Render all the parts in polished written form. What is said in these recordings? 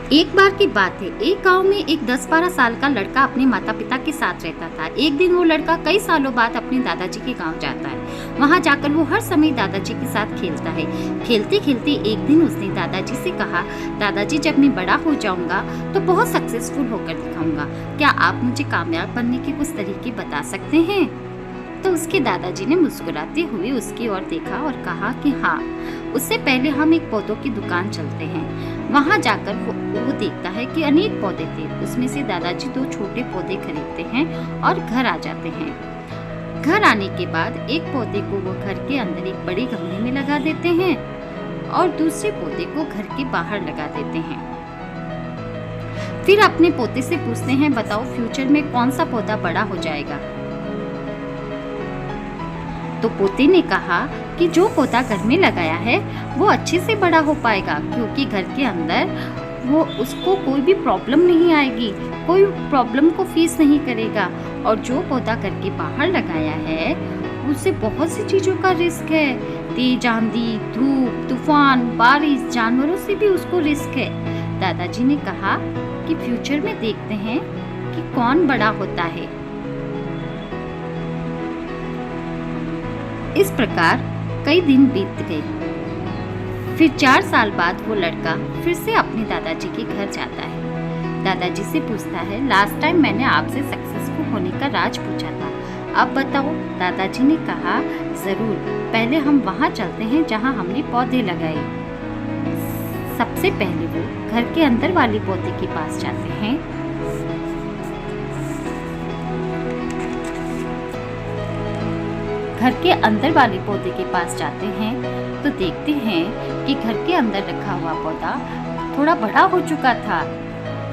एक बार की बात है, एक गांव में एक 10-12 साल का लड़का अपने माता पिता के साथ रहता था। एक दिन वो लड़का कई सालों बाद अपने दादाजी के गांव जाता है। वहां जाकर वो हर समय दादाजी के साथ खेलता है। खेलते खेलते एक दिन उसने दादाजी से कहा, दादाजी जब मैं बड़ा हो जाऊंगा तो बहुत सक्सेसफुल होकर दिखाऊंगा। क्या आप मुझे कामयाब बनने के कुछ तरीके बता सकते हैं? तो उसके दादाजी ने मुस्कुराते हुए उसकी ओर देखा और कहा कि हाँ, उससे पहले हम एक पौधों की दुकान चलते हैं। वहां जाकर वो देखता है कि अनेक पौधे थे। उसमें से दादाजी 2 छोटे पौधे खरीदते हैं और घर आ जाते हैं। घर आने के बाद एक पौधे को वो घर के अंदर एक बड़े गमले में लगा देते हैं और दूसरे पौधे को घर के बाहर लगा देते हैं। फिर अपने पोते से पूछते हैं, बताओ फ्यूचर में कौन सा पौधा बड़ा हो जाएगा? तो पोते ने कहा कि जो पौधा घर में लगाया है वो अच्छे से बड़ा हो पाएगा, क्योंकि घर के अंदर वो उसको कोई भी प्रॉब्लम नहीं आएगी, कोई प्रॉब्लम को फेस नहीं करेगा। और जो पौधा घर के बाहर लगाया है उससे बहुत सी चीज़ों का रिस्क है। तेज आंधी, धूप, तूफान, बारिश, जानवरों से भी उसको रिस्क है। दादाजी ने कहा कि फ्यूचर में देखते हैं कि कौन बड़ा होता है। इस प्रकार कई दिन बीत गए। फिर 4 साल बाद वो लड़का फिर से अपने दादाजी के घर जाता है। दादाजी से पूछता है, लास्ट टाइम मैंने आपसे सक्सेसफुल होने का राज पूछा था, अब बताओ। दादाजी ने कहा, जरूर, पहले हम वहाँ चलते हैं जहाँ हमने पौधे लगाए। सबसे पहले वो घर के अंदर वाले पौधे के पास जाते हैं। घर के अंदर वाले पौधे के पास जाते हैं तो देखते हैं कि घर के अंदर रखा हुआ पौधा थोड़ा बड़ा हो चुका था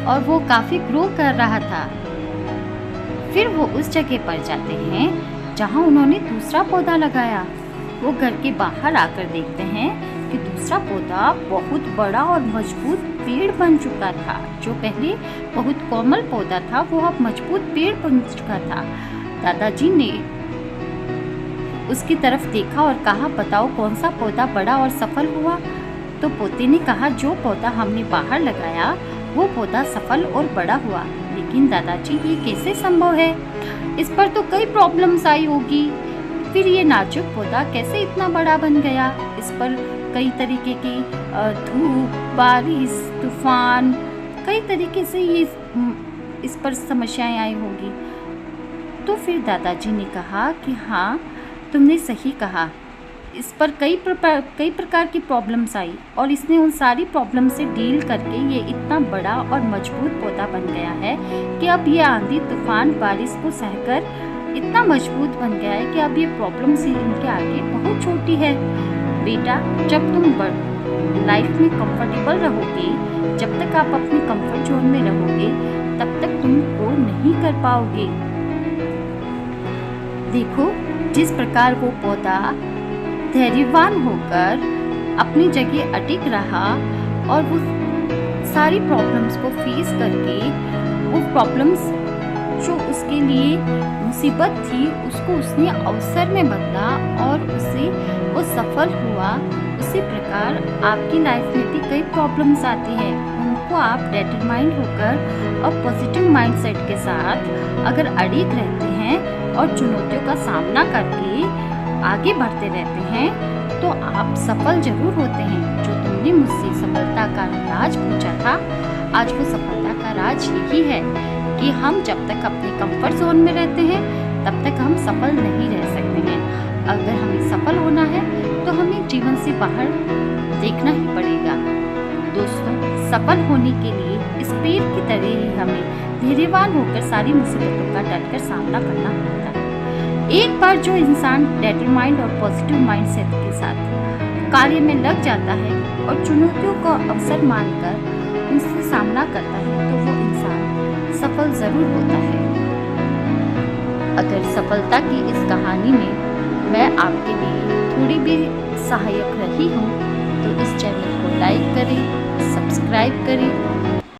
और वो काफी ग्रो कर रहा था। फिर वो उस जगह पर जाते हैं जहां उन्होंने दूसरा पौधा लगाया। वो घर के बाहर आकर देखते हैं कि दूसरा पौधा बहुत बड़ा और मजबूत पेड़ बन चुका था। जो पहले बहुत कोमल पौधा था वो अब मजबूत पेड़ बन चुका था। दादाजी ने उसकी तरफ देखा और कहा, बताओ कौन सा पौधा बड़ा और सफल हुआ? तो पोते ने कहा, जो पौधा हमने बाहर लगाया वो पौधा सफल और बड़ा हुआ। लेकिन दादाजी, ये कैसे संभव है? इस पर तो कई प्रॉब्लम्स आई होगी। फिर ये नाजुक पौधा कैसे इतना बड़ा बन गया? इस पर कई तरीके की धूप, बारिश, तूफान, कई तरीके से ये इस पर समस्याएं आई होगी। तो फिर दादाजी ने कहा कि हाँ, तुमने सही कहा, इस पर कई प्रकार की प्रॉब्लम्स आई और इसने उन सारी प्रॉब्लम से डील करके ये इतना बड़ा और मजबूत पौधा बन गया है कि अब ये आंधी, तूफान, बारिश को सहकर इतना मजबूत बन गया है कि अब ये प्रॉब्लम्स इनके आगे बहुत छोटी है। बेटा, जब तुम लाइफ में कंफर्टेबल रहोगे, जब तक आप अपने कंफर्ट जोन में रहोगे, तब तक तुम ग्रो नहीं कर पाओगे। देखो, जिस प्रकार वो पौधा धैर्यवान होकर अपनी जगह अटिक रहा और वो सारी प्रॉब्लम्स को फेस करके, वो प्रॉब्लम्स जो उसके लिए मुसीबत थी उसको उसने अवसर में बदला और उससे वो सफल हुआ। उसी प्रकार आपकी लाइफ में भी कई प्रॉब्लम्स आती हैं, उनको आप डिटरमाइंड होकर और पॉजिटिव माइंडसेट के साथ अगर अड़िग रहते हैं और चुनौतियों का सामना करके आगे बढ़ते रहते हैं तो आप सफल जरूर होते हैं। जो तुमने मुझसे सफलता का राज पूछा था, आज वो सफलता का राज यही है कि हम जब तक अपने कंफर्ट जोन में रहते हैं तब तक हम सफल नहीं रह सकते हैं। अगर हमें सफल होना है तो हमें जीवन से बाहर देखना ही पड़ेगा। दोस्तों, सफल होने के लिए इस पेड़ की तरह ही हमें धैर्यवान होकर सारी मुसीबतों का डटकर सामना करना होता है। एक बार जो इंसान डिटरमाइंड और पॉजिटिव माइंडसेट के साथ कार्य में लग जाता है और चुनौतियों को अवसर मानकर उनसे सामना करता है तो वो इंसान सफल जरूर होता है। अगर सफलता की इस कहानी में मैं आपके लिए थोड़ी भी सहायक रही हूँ तो इस चैनल को लाइक करें, सब्सक्राइब करें